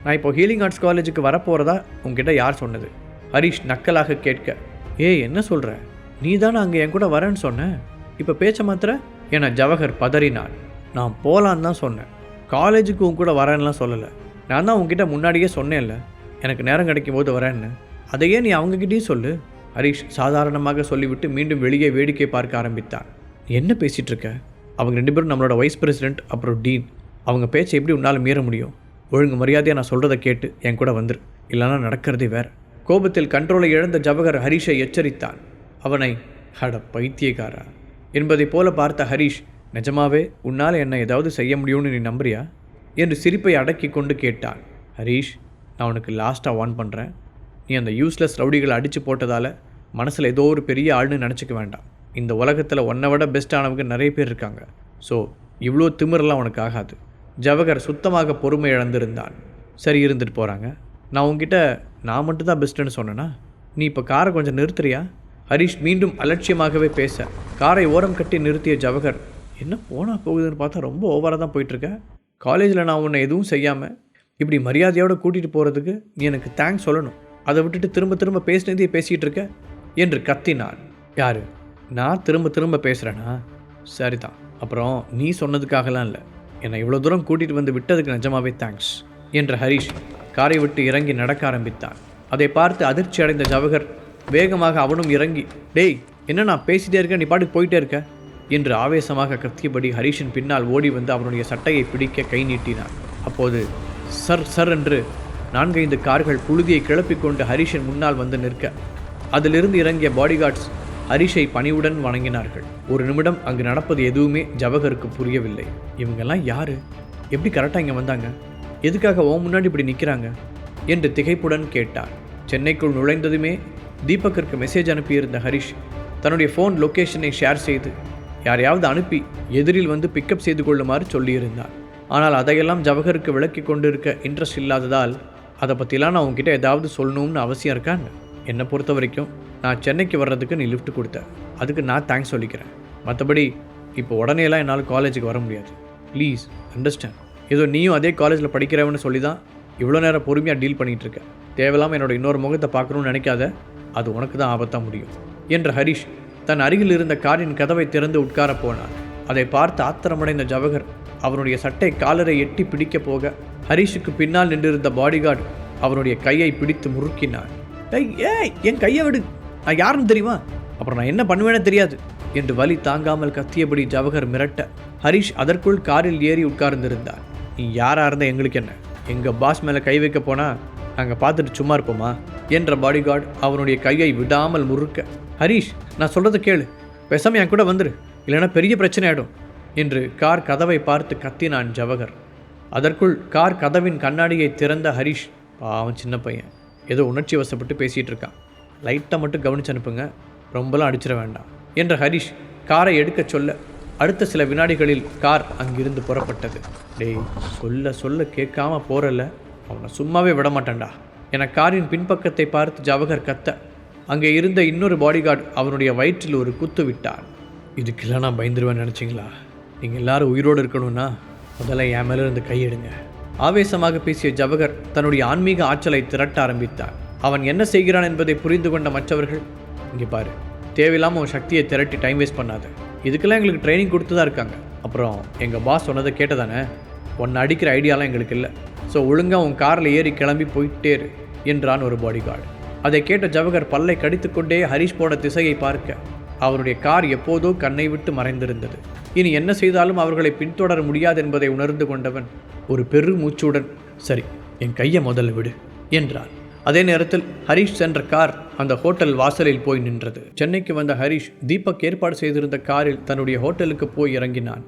நான் இப்போ healing arts காலேஜுக்கு வரப்போகிறதா உங்ககிட்ட யார் சொன்னது? ஹரிஷ் நக்கலாக கேட்க, என்ன சொல்கிற? நீ தானே அங்கே என் கூட வரேன்னு சொன்ன, இப்போ பேச்ச மாத்திர என ஜவஹர் பதறினான். நான் போகலான்னு தான் சொன்னேன், காலேஜுக்கு உன் கூட வரேன்னுலாம் சொல்லலை. நான் தான் உங்ககிட்ட முன்னாடியே சொன்னேன்ல, எனக்கு நேரம் கிடைக்கும் போது வரேன்னு. அதையே நீ அவங்ககிட்டயும் சொல்லு. ஹரிஷ் சாதாரணமாக சொல்லிவிட்டு மீண்டும் வெளியே வேடிக்கை பார்க்க ஆரம்பித்தான். என்ன பேசிகிட்டு இருக்க? அவங்க 2 பேரும் நம்மளோட வைஸ் பிரசிடென்ட், அப்புறம் டீன். அவங்க பேச்சை எப்படி உன்னால் மீற முடியும்? ஒழுங்கு மரியாதையாக நான் சொல்கிறத கேட்டு என் கூட வந்துரு, இல்லைனா நடக்கிறதே வேறு. கோபத்தில் கண்ட்ரோலை இழந்த ஜவஹர் ஹரிஷை எச்சரித்தான். அவனை ஹட பைத்தியக்காரா என்பதை போல பார்த்த ஹரிஷ், நிஜமாவே உன்னால் என்ன ஏதாவது செய்ய முடியும்னு நீ நம்புறியா என்று சிரிப்பை அடக்கி கொண்டு கேட்டான். ஹரிஷ், நான் உனக்கு லாஸ்ட்டாக வார்ன் பண்ணுறேன். நீ அந்த யூஸ்லெஸ் ரவுடிகளை அடித்து போட்டதால் மனசில் ஏதோ ஒரு பெரிய ஆள்னு நினச்சிக்க வேண்டாம். இந்த உலகத்தில் உன்னை விட பெஸ்ட்டானவங்க நிறைய பேர் இருக்காங்க. ஸோ இவ்வளோ திமிரெல்லாம் உனக்கு ஆகாது. ஜவஹர் சுத்தமாக பொறுமை இழந்திருந்தான். சரி, இருந்துட்டு போகிறாங்க. நான் உங்ககிட்ட நான் மட்டும்தான் பெஸ்ட்டுன்னு சொன்னேன்னா, நீ இப்போ காரை கொஞ்சம் நிறுத்துறியா? ஹரிஷ் மீண்டும் அலட்சியமாகவே பேச காரை ஓரம் கட்டி நிறுத்திய ஜவஹர், என்ன போனால் போகுதுன்னு பார்த்தா ரொம்ப ஓவராக தான் போயிட்டுருக்க. காலேஜில் நான் உன்னை எதுவும் செய்யாமல் இப்படி மரியாதையோடு கூட்டிகிட்டு போகிறதுக்கு நீ எனக்கு தேங்க்ஸ் சொல்லணும். அதை விட்டுட்டு திரும்ப திரும்ப பேசினதே பேசிகிட்டு இருக்க என்று கத்தினான். யார்? நான் திரும்ப திரும்ப பேசுகிறேன்னா? சரிதான். அப்புறம் நீ சொன்னதுக்காகலாம் இல்லை, என்னை இவ்வளோ தூரம் கூட்டிகிட்டு வந்து விட்டதுக்கு நிஜமாவே தேங்க்ஸ் என்ற ஹரிஷ் காரை விட்டு இறங்கி நடக்க ஆரம்பித்தான். அதை பார்த்து அதிர்ச்சி அடைந்த ஜவஹர் வேகமாக அவனும் இறங்கி, டேய் என்ன நான் பேசிகிட்டே இருக்க, நீ பாட்டுக்கு போயிட்டே இருக்க என்று ஆவேசமாக கத்தியபடி ஹரிஷின் பின்னால் ஓடி வந்து அவனுடைய சட்டையை பிடிக்க கை நீட்டினான். அப்போது சர் சர் என்று 4-5 கார்கள் புழுதியை கிளப்பிக்கொண்டு ஹரிஷின் முன்னால் வந்து நிற்க, அதிலிருந்து இறங்கிய பாடிகார்ட்ஸ் ஹரிஷை பணிவுடன் வணங்கினார்கள். ஒரு நிமிடம் அங்கு நடப்பது எதுவுமே ஜவஹருக்கு புரியவில்லை. இவங்கெல்லாம் யாரு? எப்படி கரெக்டாக இங்கே வந்தாங்க? எதுக்காக முன்னாடி இப்படி நிற்கிறாங்க என்று திகைப்புடன் கேட்டார். சென்னைக்குள் நுழைந்ததுமே தீபக்கிற்கு மெசேஜ் அனுப்பியிருந்த ஹரிஷ் தன்னுடைய ஃபோன் லொக்கேஷனை ஷேர் செய்து யாரையாவது அனுப்பி எதிரில் வந்து பிக்கப் செய்து கொள்ளுமாறு சொல்லியிருந்தார். ஆனால் அதையெல்லாம் ஜவஹருக்கு விளக்கி கொண்டிருக்க இன்ட்ரெஸ்ட் இல்லாததால், அதை பற்றிலாம் நான் உங்ககிட்ட ஏதாவது சொல்லணும்னு அவசியம் இருக்கான்னு. என்னை பொறுத்த வரைக்கும் நான் சென்னைக்கு வர்றதுக்கு நீ லிஃப்ட் கொடுத்த, அதுக்கு நான் தேங்க்ஸ் சொல்லிக்கிறேன். மற்றபடி இப்போ உடனேலாம் என்னால் காலேஜுக்கு வர முடியாது. Please understand. ஏதோ நீயும் அதே காலேஜில் படிக்கிறவன்னு சொல்லி தான் இவ்வளோ நேரம் பொறுமையாக டீல் பண்ணிகிட்ருக்க. தேவையில்லாமல் என்னோட இன்னொரு முகத்தை பார்க்கணும்னு நினைக்காத, அது உனக்கு தான் ஆபத்தாக முடியும் என்ற ஹரிஷ் தன் அருகில் இருந்த காரின் கதவை திறந்து உட்கார போனான். அதை பார்த்து ஆத்திரமடைந்த ஜவஹர் அவனுடைய சட்டை காலரை எட்டி பிடிக்க போக ஹரிஷுக்கு பின்னால் நின்றிருந்த பாடிகார்டு அவனுடைய கையை பிடித்து முறுக்கினான். ஏய் என் கையை விடு, நான் யாருன்னு தெரியுமா? அப்புறம் நான் என்ன பண்ணுவேனே தெரியாது என்று வலி தாங்காமல் கத்தியபடி ஜவஹர் மிரட்ட, ஹரிஷ் அதற்குள் காரில் ஏறி உட்கார்ந்திருந்தார். நீ யாராக இருந்தால் எங்களுக்கு என்ன? எங்கள் பாஸ் மேலே கை வைக்க போனால் நாங்கள் பார்த்துட்டு சும்மா இருப்போமா என்ற பாடிகார்டு அவனுடைய கையை விடாமல் முறுக்க, ஹரிஷ் நான் சொல்கிறத கேளு, பேசாமல் என் கூட வந்துரு, இல்லைன்னா பெரிய பிரச்சனை ஆகிடும் என்று கார் கதவை பார்த்து கத்தினான் ஜவஹர். அதற்குள் கார் கதவின் கண்ணாடியை திறந்த ஹரிஷ், பாவம் சின்ன பையன், ஏதோ உணர்ச்சி வசப்பட்டு பேசிகிட்டு இருக்கான், லைட்டாக மட்டும் கவனிச்சு அனுப்புங்க, ரொம்பலாம் அடிச்சிட வேண்டாம் என்ற ஹரிஷ் காரை எடுக்க சொல்ல அடுத்த சில வினாடிகளில் கார் அங்கிருந்து புறப்பட்டது. டேய் சொல்ல சொல்ல கேட்காம போகிறல்ல, அவனை சும்மாவே விடமாட்டான்டா என காரின் பின்பக்கத்தை பார்த்து ஜவஹர் கத்த, அங்கே இருந்த இன்னொரு பாடிகார்டு அவனுடைய வயிற்றில் ஒரு குத்து விட்டான். இதுக்கெல்லாம் நான் பயந்துருவேன்னு நினச்சிங்களா? நீங்கள் எல்லாரும் உயிரோடு இருக்கணும்னா முதல்ல என் மேலே இருந்து கையெடுங்க. ஆவேசமாக பேசிய ஜவஹர் தன்னுடைய ஆன்மீக ஆற்றலை திரட்ட ஆரம்பித்தான். அவன் என்ன செய்கிறான் என்பதை புரிந்து கொண்ட மற்றவர்கள், இங்கே பாரு, தேவையில்லாமல் உன் சக்தியை திரட்டி டைம் வேஸ்ட் பண்ணாத, இதுக்கெல்லாம் எங்களுக்கு ட்ரைனிங் கொடுத்து தான் இருக்காங்க. அப்புறம் எங்கள் பாஸ் சொன்னதை கேட்டதானே, உன்னை அடிக்கிற ஐடியாலாம் எங்களுக்கு இல்லை. ஸோ ஒழுங்காக உன் காரில் ஏறி கிளம்பி போயிட்டேரு என்றான் ஒரு பாடிகார்டு. அதை கேட்ட ஜவஹர் பல்லை கடித்துக்கொண்டே ஹரிஷ் போன திசையை பார்க்க அவருடைய கார் எப்போதோ கண்ணை விட்டு மறைந்திருந்தது. இனி என்ன செய்தாலும் அவர்களை பின்தொடர முடியாது என்பதை உணர்ந்து கொண்டவன் ஒரு பெரு மூச்சுடன், சரி என் கையை முதல்ல விடு என்றான். அதே நேரத்தில் ஹரிஷ் சென்ற கார் அந்த ஹோட்டல் வாசலில் போய் நின்றது. சென்னைக்கு வந்த ஹரிஷ் தீபக் ஏற்பாடு செய்திருந்த காரில் தன்னுடைய ஹோட்டலுக்கு போய் இறங்கினான்.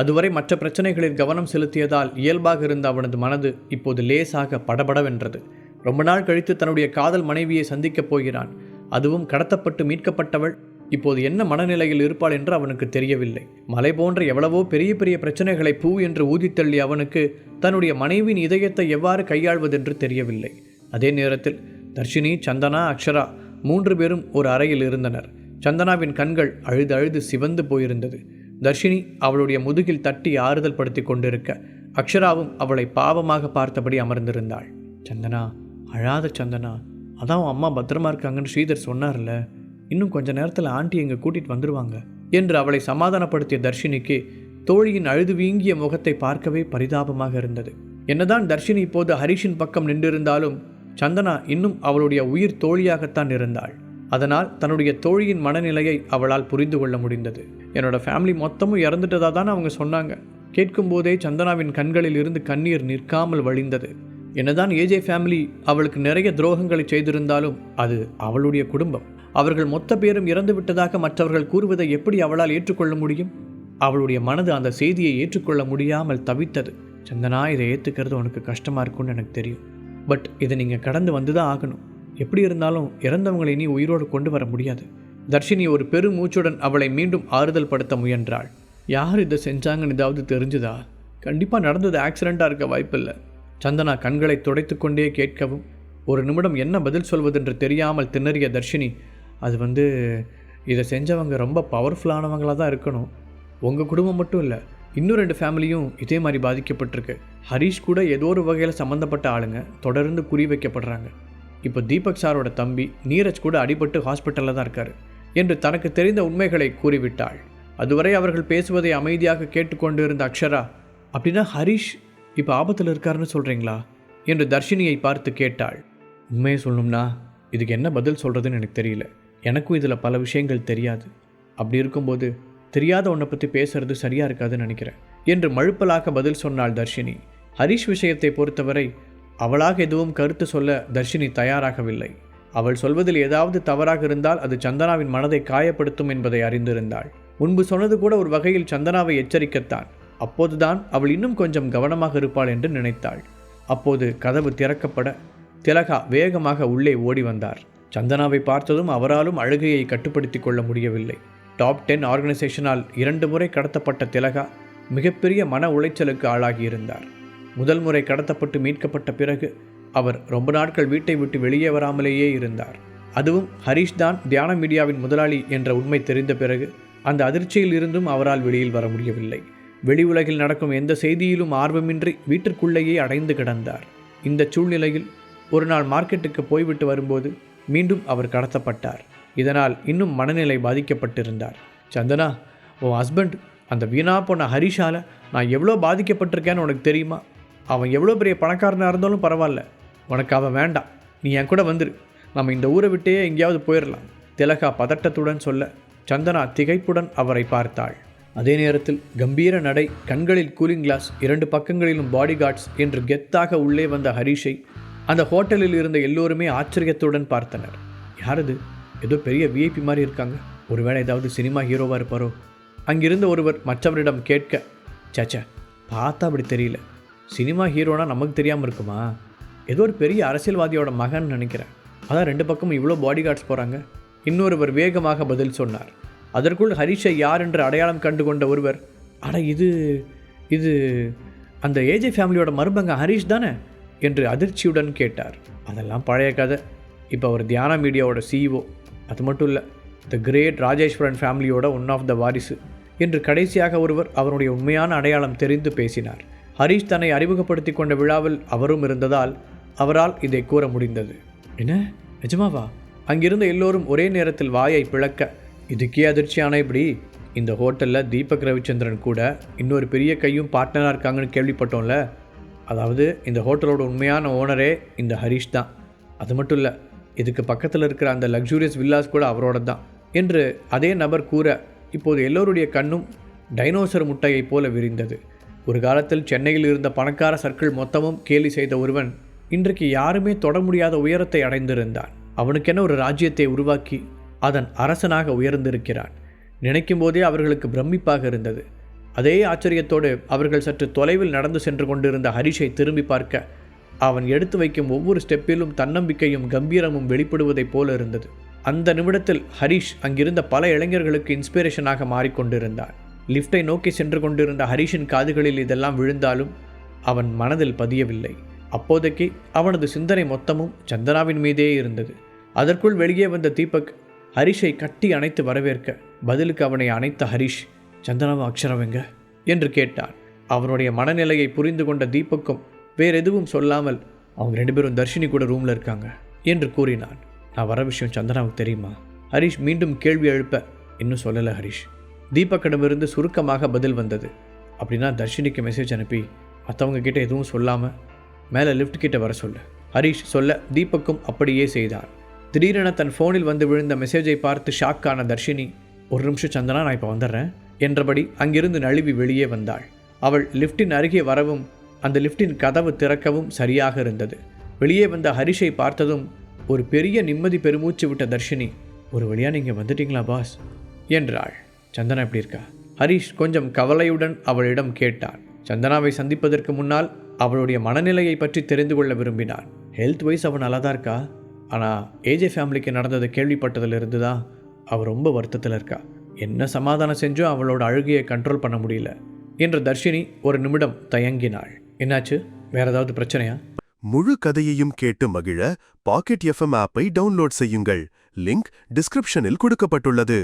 அதுவரை மற்ற பிரச்சனைகளில் கவனம் செலுத்தியதால் இயல்பாக இருந்த அவனது மனது இப்போது லேசாக படபடவென்றது. ரொம்ப நாள் கழித்து தன்னுடைய காதல் மனைவியை சந்திக்கப் போகிறான். அதுவும் கடத்தப்பட்டு மீட்கப்பட்டவள் இப்போது என்ன மனநிலையில் இருப்பாள் என்று அவனுக்கு தெரியவில்லை. மலை போன்ற எவ்வளவோ பெரிய பெரிய பிரச்சனைகளை பூ என்று ஊதித்தள்ளி அவனுக்கு தன்னுடைய மனைவியின் இதயத்தை எவ்வாறு கையாள்வதென்று தெரியவில்லை. அதே நேரத்தில் தர்ஷினி, சந்தனா, அக்ஷரா 3 பேரும் ஒரு அறையில் இருந்தனர். சந்தனாவின் கண்கள் அழுது அழுது சிவந்து போயிருந்தது. தர்ஷினி அவளுடைய முதுகில் தட்டி ஆறுதல் படுத்தி கொண்டிருக்க, அக்ஷராவும் அவளை பாவமாக பார்த்தபடி அமர்ந்திருந்தாள். சந்தனா, அழாத சந்தனா, அதான் அம்மா பத்திரமா இருக்காங்கன்னு ஸ்ரீதர் சொன்னார்ல, இன்னும் கொஞ்ச நேரத்தில் ஆண்டி எங்கே கூட்டிகிட்டு வந்துடுவாங்க என்று அவளை சமாதானப்படுத்திய தர்ஷினிக்கு தோழியின் அழுது வீங்கிய முகத்தை பார்க்கவே பரிதாபமாக இருந்தது. என்னதான் தர்ஷினி இப்போது ஹரிஷின் பக்கம் நின்றிருந்தாலும் சந்தனா இன்னும் அவளுடைய உயிர் தோழியாகத்தான் இருந்தாள். அதனால் தன்னுடைய தோழியின் மனநிலையை அவளால் புரிந்து கொள்ள முடிந்தது. என்னோட ஃபேமிலி மொத்தமும் இறந்துட்டதா தான் அவங்க சொன்னாங்க. கேட்கும்போதே சந்தனாவின் கண்களில் இருந்து கண்ணீர் நிற்காமல் வழிந்தது. என்னதான் ஏஜே ஃபேமிலி அவளுக்கு நிறைய துரோகங்களை செய்திருந்தாலும் அது அவளுடைய குடும்பம். அவர்கள் மொத்த பேரும் இறந்து விட்டதாக மற்றவர்கள் கூறுவதை எப்படி அவளால் ஏற்றுக்கொள்ள முடியும்? அவளுடைய மனது அந்த செய்தியை ஏற்றுக்கொள்ள முடியாமல் தவித்தது. சந்தனா, இதை ஏற்றுக்கிறது உனக்கு கஷ்டமாக இருக்கும்னு எனக்கு தெரியும். பட் இதை நீங்கள் கடந்து வந்து தான் ஆகணும். எப்படி இருந்தாலும் இறந்தவங்களை நீ உயிரோடு கொண்டு வர முடியாது. தர்ஷினி ஒரு பெருமூச்சுடன் அவளை மீண்டும் ஆறுதல் படுத்த முயன்றாள். யார் இதை செஞ்சாங்கன்னு ஏதாவது தெரிஞ்சுதா? கண்டிப்பாக நடந்தது ஆக்சிடெண்ட்டாக இருக்க வாய்ப்பில்லை. சந்தனா கண்களை துடைத்து கொண்டே கேட்கவும் ஒரு நிமிடம் என்ன பதில் சொல்வதென்று தெரியாமல் திணறிய தர்ஷினி, அது இதை செஞ்சவங்க ரொம்ப பவர்ஃபுல்லானவங்களாக தான் இருக்கணும். உங்கள் குடும்பம் மட்டும் இல்லை, இன்னும் 2 ஃபேமிலியும் இதே மாதிரி பாதிக்கப்பட்டிருக்கு. ஹரீஷ் கூட ஏதோ ஒரு வகையில் சம்மந்தப்பட்ட ஆளுங்க தொடர்ந்து குறி வைக்கப்படுறாங்க. இப்போ தீபக் சாரோட தம்பி நீரஜ் கூட அடிபட்டு ஹாஸ்பிட்டலில் தான் இருக்கார் என்று தனக்கு தெரிந்த உண்மைகளை கூறிவிட்டாள். அதுவரை அவர்கள் பேசுவதை அமைதியாக கேட்டுக்கொண்டு இருந்த அக்ஷரா, அப்படின்னா ஹரீஷ் இப்போ ஆபத்தில் இருக்காருன்னு சொல்கிறீங்களா என்று தர்ஷினியை பார்த்து கேட்டாள். உண்மையை சொல்லணும்னா இதுக்கு என்ன பதில் சொல்கிறதுன்னு எனக்கு தெரியல. எனக்கும் இதில் பல விஷயங்கள் தெரியாது. அப்படி இருக்கும்போது தெரியாத ஒன்றை பற்றி பேசுறது சரியாக இருக்காதுன்னு நினைக்கிறேன் என்று மழுப்பலாக பதில் சொன்னாள் தர்ஷினி. ஹரீஷ் விஷயத்தை பொறுத்தவரை அவளாக எதுவும் கருத்து சொல்ல தர்ஷினி தயாராகவில்லை. அவள் சொல்வதில் ஏதாவது தவறாக இருந்தால் அது சந்தனாவின் மனதை காயப்படுத்தும் என்பதை அறிந்திருந்தாள். முன்பு சொன்னது கூட ஒரு வகையில் சந்தனாவை எச்சரிக்கத்தான். அப்போதுதான் அவள் இன்னும் கொஞ்சம் கவனமாக இருப்பாள் என்று நினைத்தாள். அப்போது கதவு திறக்கப்பட திலகா வேகமாக உள்ளே ஓடி வந்தார். சந்தனாவை பார்த்ததும் அவராலும் அழுகையை கட்டுப்படுத்தி கொள்ள முடியவில்லை. டாப் 10 ஆர்கனைசேஷனால் 2 முறை கடத்தப்பட்ட திலகா மிகப்பெரிய மன உளைச்சலுக்கு ஆளாகியிருந்தார். முதல் முறை கடத்தப்பட்டு மீட்கப்பட்ட பிறகு அவர் ரொம்ப நாட்கள் வீட்டை விட்டு வெளியே வராமலேயே இருந்தார். அதுவும் ஹரீஷ் தான் தியான மீடியாவின் முதலாளி என்ற உண்மை தெரிந்த பிறகு அந்த அதிர்ச்சியில் இருந்தும் அவரால் வெளியில் வர முடியவில்லை. வெளி உலகில் நடக்கும் எந்த செய்தியிலும் ஆர்வமின்றி வீட்டிற்குள்ளேயே அடைந்து கிடந்தார். இந்த சூழ்நிலையில் ஒரு நாள் மார்க்கெட்டுக்கு போய்விட்டு வரும்போது மீண்டும் அவர் கடத்தப்பட்டார். இதனால் இன்னும் மனநிலை பாதிக்கப்பட்டிருந்தார். சந்தனா, உன் ஹஸ்பண்ட் அந்த வீணா போன ஹரிஷால் நான் எவ்வளோ பாதிக்கப்பட்டிருக்கேன்னு உனக்கு தெரியுமா? அவன் எவ்வளோ பெரிய பணக்காரனாக இருந்தாலும் பரவாயில்ல, உனக்கு அவன் வேண்டாம். நீ என் கூட வந்துரு, நம்ம இந்த ஊரை விட்டே எங்கேயாவது போயிடலாம். திலகா பதட்டத்துடன் சொல்ல சந்தனா திகைப்புடன் அவரை பார்த்தாள். அதே நேரத்தில் கம்பீர நடை, கண்களில் கூலிங் கிளாஸ், 2 பக்கங்களிலும் பாடி கார்ட்ஸ் என்று கெத்தாக உள்ளே வந்த ஹரிஷை அந்த ஹோட்டலில் இருந்த எல்லோருமே ஆச்சரியத்துடன் பார்த்தனர். யாரது? ஏதோ பெரிய விஐபி மாதிரி இருக்காங்க. ஒருவேளை ஏதாவது சினிமா ஹீரோவாக இருப்பாரோ? அங்கிருந்த ஒருவர் மற்றவரிடம் கேட்க, சேச்சா, பார்த்தா அப்படி தெரியல. சினிமா ஹீரோனா நமக்கு தெரியாமல் இருக்குமா? ஏதோ ஒரு பெரிய அரசியல்வாதியோட மகன் நினைக்கிறேன். அதான் 2 பக்கமும் இவ்வளோ பாடி கார்ட்ஸ் போகிறாங்க. இன்னொருவர் வேகமாக பதில் சொன்னார். அதற்குள் ஹரிஷை யார் என்று அடையாளம் கண்டு கொண்ட ஒருவர், அட இது அந்த ஏஜே ஃபேமிலியோட மருமங்க ஹரீஷ் தானே என்று அதிர்ச்சியுடன் கேட்டார். அதெல்லாம் பழைய கதை. இப்போ அவர் தியான மீடியாவோட CEO. அது மட்டும் இல்லை, த கிரேட் ராஜேஸ்வரன் ஃபேமிலியோட ஒன் ஆஃப் த வாரிசு என்று கடைசியாக ஒருவர் அவருடைய உண்மையான அடையாளம் தெரிந்து பேசினார். ஹரீஷ் தன்னை அறிமுகப்படுத்தி கொண்ட விழாவில் அவரும் இருந்ததால் அவரால் இதை கூற முடிந்தது. என்ன, நிஜமாவா? அங்கிருந்த எல்லோரும் ஒரே நேரத்தில் வாயை பிளக்க, இதுக்கே அதிர்ச்சியான இப்படி இந்த ஹோட்டலில் தீபக் ரவிச்சந்திரன் கூட இன்னொரு பெரிய கையும் பார்ட்னராக இருக்காங்கன்னு கேள்விப்பட்டோம்ல. அதாவது இந்த ஹோட்டலோட உண்மையான ஓனரே இந்த ஹரீஷ் தான். அது மட்டும் இல்லை, இதுக்கு பக்கத்தில் இருக்கிற அந்த லக்ஸூரியஸ் வில்லாஸ் கூட அவரோட தான் என்று அதே நபர் கூற இப்போது எல்லோருடைய கண்ணும் டைனோசர் முட்டையைப் போல விரிந்தது. ஒரு காலத்தில் சென்னையில் இருந்த பணக்கார சர்க்கிள் மொத்தமும் கேலி செய்த ஒருவன் இன்றைக்கு யாருமே தொட முடியாத உயரத்தை அடைந்திருந்தான். அவனுக்கென ஒரு ராஜ்யத்தை உருவாக்கி அதன் அரசனாக உயர்ந்திருக்கிறான். நினைக்கும் போதே அவர்களுக்கு பிரமிப்பாக இருந்தது. அதே ஆச்சரியத்தோடு அவர்கள் சற்று தொலைவில் நடந்து சென்று கொண்டிருந்த ஹரிஷை திரும்பி பார்க்க அவன் எடுத்து வைக்கும் ஒவ்வொரு ஸ்டெப்பிலும் தன்னம்பிக்கையும் கம்பீரமும் வெளிப்படுவதைப் போல இருந்தது. அந்த நிமிடத்தில் ஹரீஷ் அங்கிருந்த பல இளைஞர்களுக்கு இன்ஸ்பிரேஷனாக மாறிக்கொண்டிருந்தான். லிஃப்டை நோக்கி சென்று கொண்டிருந்த ஹரீஷின் காதுகளில் இதெல்லாம் விழுந்தாலும் அவன் மனதில் பதியவில்லை. அப்போதைக்கு அவனது சிந்தனை மொத்தமும் சந்தனாவின் மீதே இருந்தது. அதற்குள் வெளியே வந்த தீபக் ஹரிஷை கட்டி அணைத்து வரவேற்க பதிலுக்கு அவனை அணைத்த ஹரீஷ், சந்தனாவை அக்ஷரவங்க என்று கேட்டான். அவனுடைய மனநிலையை புரிந்து கொண்ட தீபக்கும் வேற எதுவும் சொல்லாமல் அவங்க 2 பேரும் தர்ஷினி கூட ரூமில் இருக்காங்க என்று கூறினான். நான் வர விஷயம் சந்தனாவுக்கு தெரியுமா? ஹரிஷ் மீண்டும் கேள்வி எழுப்ப, இன்னும் சொல்லலை ஹரிஷ். தீபக்கிடமிருந்து சுருக்கமாக பதில் வந்தது. அப்படின்னா தர்ஷினிக்கு மெசேஜ் அனுப்பி மற்றவங்க கிட்ட எதுவும் சொல்லாமல் மேலே லிஃப்ட் கிட்ட வர சொல்லு. ஹரிஷ் சொல்ல தீபக்கும் அப்படியே செய்தான். திடீரென தன் ஃபோனில் வந்து விழுந்த மெசேஜை பார்த்து ஷாக்கான தர்ஷினி, ஒரு நிமிஷம் சந்தனா, நான் இப்போ வந்துடுறேன் என்றபடி அங்கிருந்து நழுவி வெளியே வந்தாள். அவள் லிஃப்டின் அருகே வரவும் அந்த லிஃப்டின் கதவு திறக்கவும் சரியாக இருந்தது. வெளியே வந்த ஹரிஷை பார்த்ததும் ஒரு பெரிய நிம்மதி பெருமூச்சு விட்ட தர்ஷினி, ஒரு வழியாக நீங்கள் வந்துட்டீங்களா பாஸ் என்றாள். சந்தனா எப்படி இருக்கா? ஹரிஷ் கொஞ்சம் கவலையுடன் அவளிடம் கேட்டான். சந்தனாவை சந்திப்பதற்கு முன்னால் அவளுடைய மனநிலையை பற்றி தெரிந்து கொள்ள விரும்பினான். ஹெல்த் வைஸ் அவள் நல்லா தான் இருக்கா, ஆனால் ஏஜே ஃபேமிலிக்கு நடந்ததை கேள்விப்பட்டதிலிருந்து தான் அவள் ரொம்ப வருத்தத்தில் இருக்கா. என்ன சமாதானம் செஞ்சும் அவளோட அழுகையை கண்ட்ரோல் பண்ண முடியல என்று தர்ஷினி ஒரு நிமிடம் தயங்கினாள். என்னாச்சு? வேற ஏதாவது பிரச்சனையா? முழு கதையையும் கேட்டு மகிழ பாக்கெட் FM ஆப்பை டவுன்லோட் செய்யுங்கள். லிங்க் டிஸ்கிரிப்ஷனில் கொடுக்கப்பட்டுள்ளது.